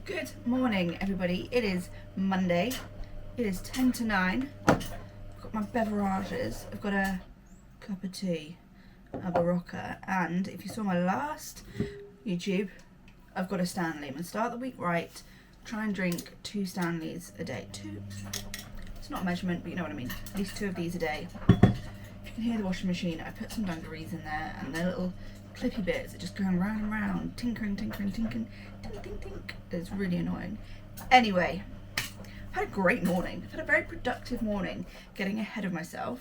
Good morning, everybody. It is Monday. It is 10 to 9. I've got my beverages. I've got a cup of tea, a Barocca, and if you saw my last YouTube, I've got a Stanley. I'm going to start the week right. Try and drink 2 Stanleys a day. 2. It's not a measurement, but you know what I mean. At least 2 of these a day. If you can hear the washing machine, I put some dungarees in there, and they're little clippy bits that just going round and round, tinkering, tinkering, tinkering, tink, tink, tink. It's really annoying. Anyway, I've had a great morning. I've had a very productive morning, getting ahead of myself.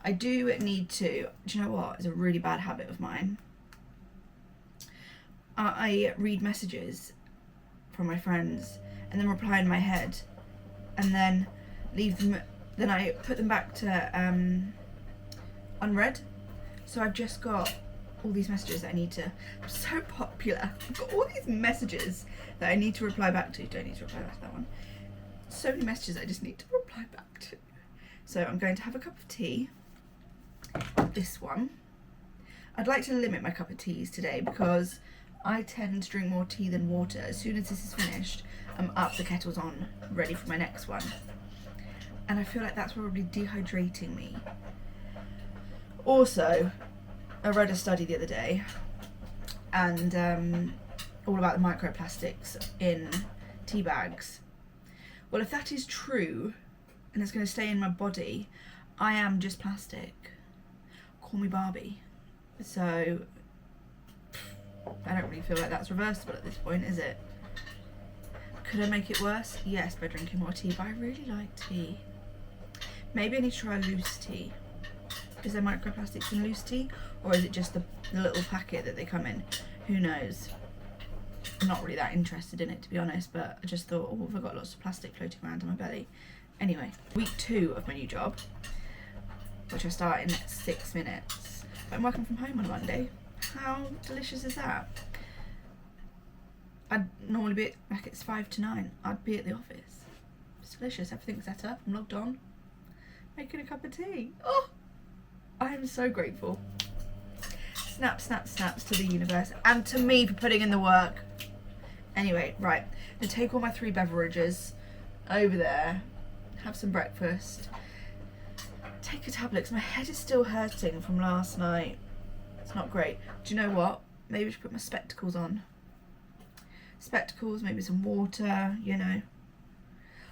I do need to, do you know what? It's a really bad habit of mine. I read messages from my friends and then reply in my head and then leave them, then I put them back to unread. So I've just got all these messages that I need to, I'm so popular. I've got all these messages that I need to reply back to. Don't need to reply back to that one. So many messages I just need to reply back to. So I'm going to have a cup of tea. This one. I'd like to limit my cup of teas today because I tend to drink more tea than water. As soon as this is finished, I'm up, the kettle's on, ready for my next one. And I feel like that's probably dehydrating me. Also, I read a study the other day and all about the microplastics in tea bags. Well, if that is true and it's going to stay in my body, I am just plastic. Call me Barbie. So I don't really feel like that's reversible at this point, is it? Could I make it worse? Yes, by drinking more tea, but I really like tea. Maybe I need to try loose tea. Is there microplastics in loose tea? Or is it just the little packet that they come in? Who knows? I'm not really that interested in it, to be honest, but I just thought, oh, I've got lots of plastic floating around in my belly. Anyway, week 2 of my new job, which I start in 6 minutes. But I'm working from home on a Monday. How delicious is that? I'd normally be like it's 5 to 9. I'd be at the office. It's delicious. Everything's set up. I'm logged on. Making a cup of tea. Oh, I am so grateful. Snap, snap, snaps to the universe and to me for putting in the work. Anyway, right. I'm going to take all my 3 beverages over there. Have some breakfast. Take a tablet because my head is still hurting from last night. It's not great. Do you know what? Maybe I should put my spectacles on. Spectacles, maybe some water, you know.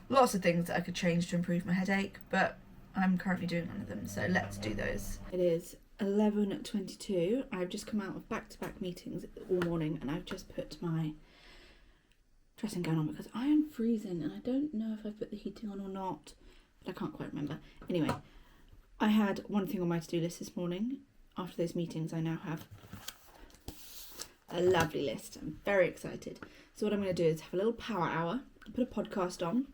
Lots of things that I could change to improve my headache, but I'm currently doing none of them, so let's do those. It is 11:22. I've just come out of back-to-back meetings all morning and I've just put my dressing gown on because I am freezing and I don't know if I've put the heating on or not, but I can't quite remember. Anyway, I had one thing on my to-do list this morning. After those meetings, I now have a lovely list. I'm very excited. So what I'm going to do is have a little power hour, put a podcast on,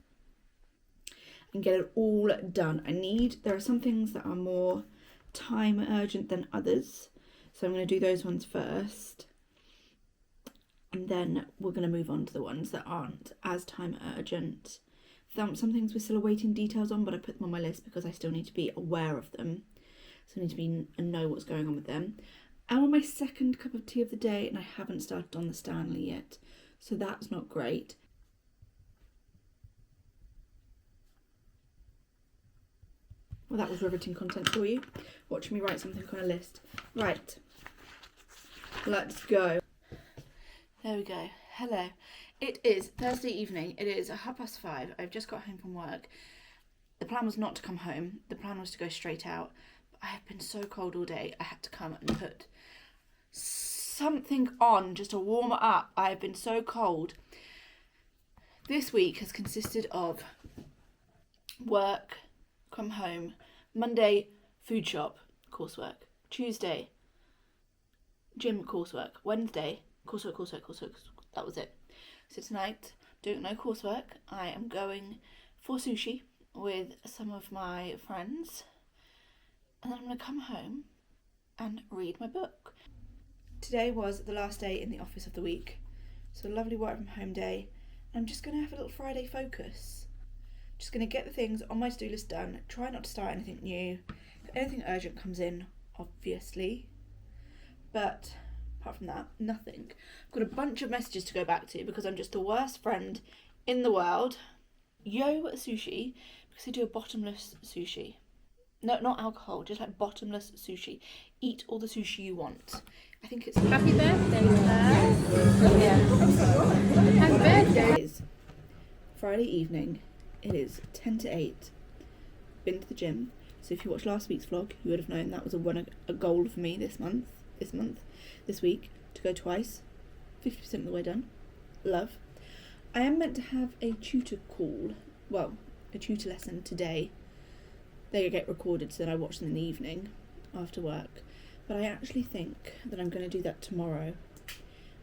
and get it all done. There are some things that are more time urgent than others. So I'm going to do those ones first. And then we're going to move on to the ones that aren't as time urgent. Some things we're still awaiting details on, but I put them on my list because I still need to be aware of them. So I need to be and know what's going on with them. I'm on my second cup of tea of the day and I haven't started on the Stanley yet. So that's not great. Well, that was riveting content for you. Watching me write something on a list. Right. Let's go. There we go. Hello. It is Thursday evening. It is 5:30. I've just got home from work. The plan was not to come home. The plan was to go straight out. But I have been so cold all day. I had to come and put something on just to warm up. I have been so cold. This week has consisted of work, come home, Monday, food shop, coursework, Tuesday, gym coursework, Wednesday, coursework. That was it. So tonight, doing no coursework, I am going for sushi with some of my friends. And then I'm going to come home and read my book. Today was the last day in the office of the week. So a lovely work from home day. And I'm just going to have a little Friday focus. Just going to get the things on my to-do list done. Try not to start anything new. If anything urgent comes in, obviously. But Apart from that, nothing. I've got a bunch of messages to go back to because I'm just the worst friend in the world. Yo Sushi, because they do a bottomless sushi. No, not alcohol, just like bottomless sushi. Eat all the sushi you want. I think it's Happy birthday, Claire. Happy birthday. It is Friday evening. It is 10 to 8. Been to the gym. So if you watched last week's vlog, you would have known that was a goal for me this week, to go twice. 50% of the way done. Love. I am meant to have a tutor call, well, a tutor lesson today. They get recorded so that I watch them in the evening after work. But I actually think that I'm going to do that tomorrow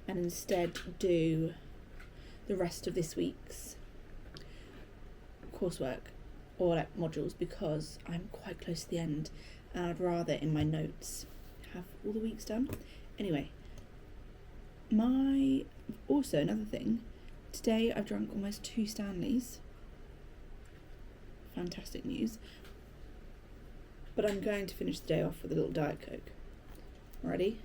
and instead do the rest of this week's coursework or like modules, because I'm quite close to the end and I'd rather in my notes have all the weeks done. Anyway, also another thing, today I've drunk almost 2 Stanleys. Fantastic news. But I'm going to finish the day off with a little Diet Coke. Ready?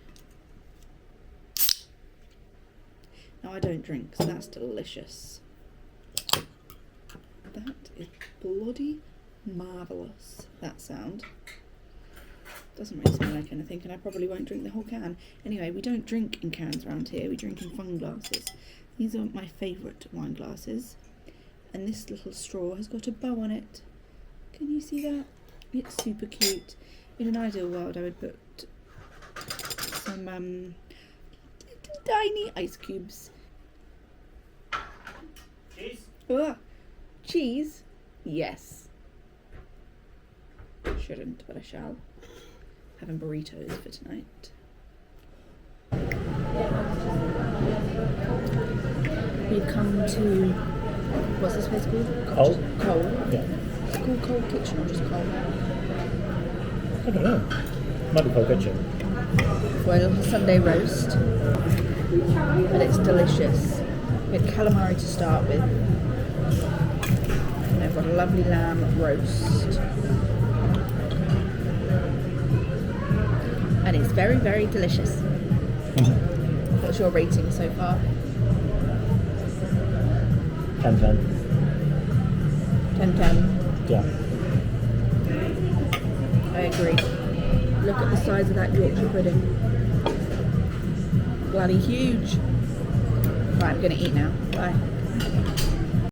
Now I don't drink, so that's delicious. That is bloody marvellous, that sound. Doesn't really smell like anything, and I probably won't drink the whole can. Anyway, we don't drink in cans around here, we drink in fun glasses. These are my favourite wine glasses. And this little straw has got a bow on it. Can you see that? It's super cute. In an ideal world, I would put some tiny ice cubes. Cheese? Cheese? Yes. Shouldn't, but I shall. Having burritos for tonight. We've come to, what's this place called? Cole? Cole. Yeah. Is it called Cole Kitchen or just Cole? I don't know. Might be Cole Kitchen. For a little Sunday roast. But it's delicious. We had calamari to start with. And I've got a lovely lamb roast. And it's very, very delicious. What's your rating so far? 10-10. 10-10. Yeah. I agree. Look at the size of that Yorkshire pudding. Bloody huge. Right, I'm going to eat now. Bye.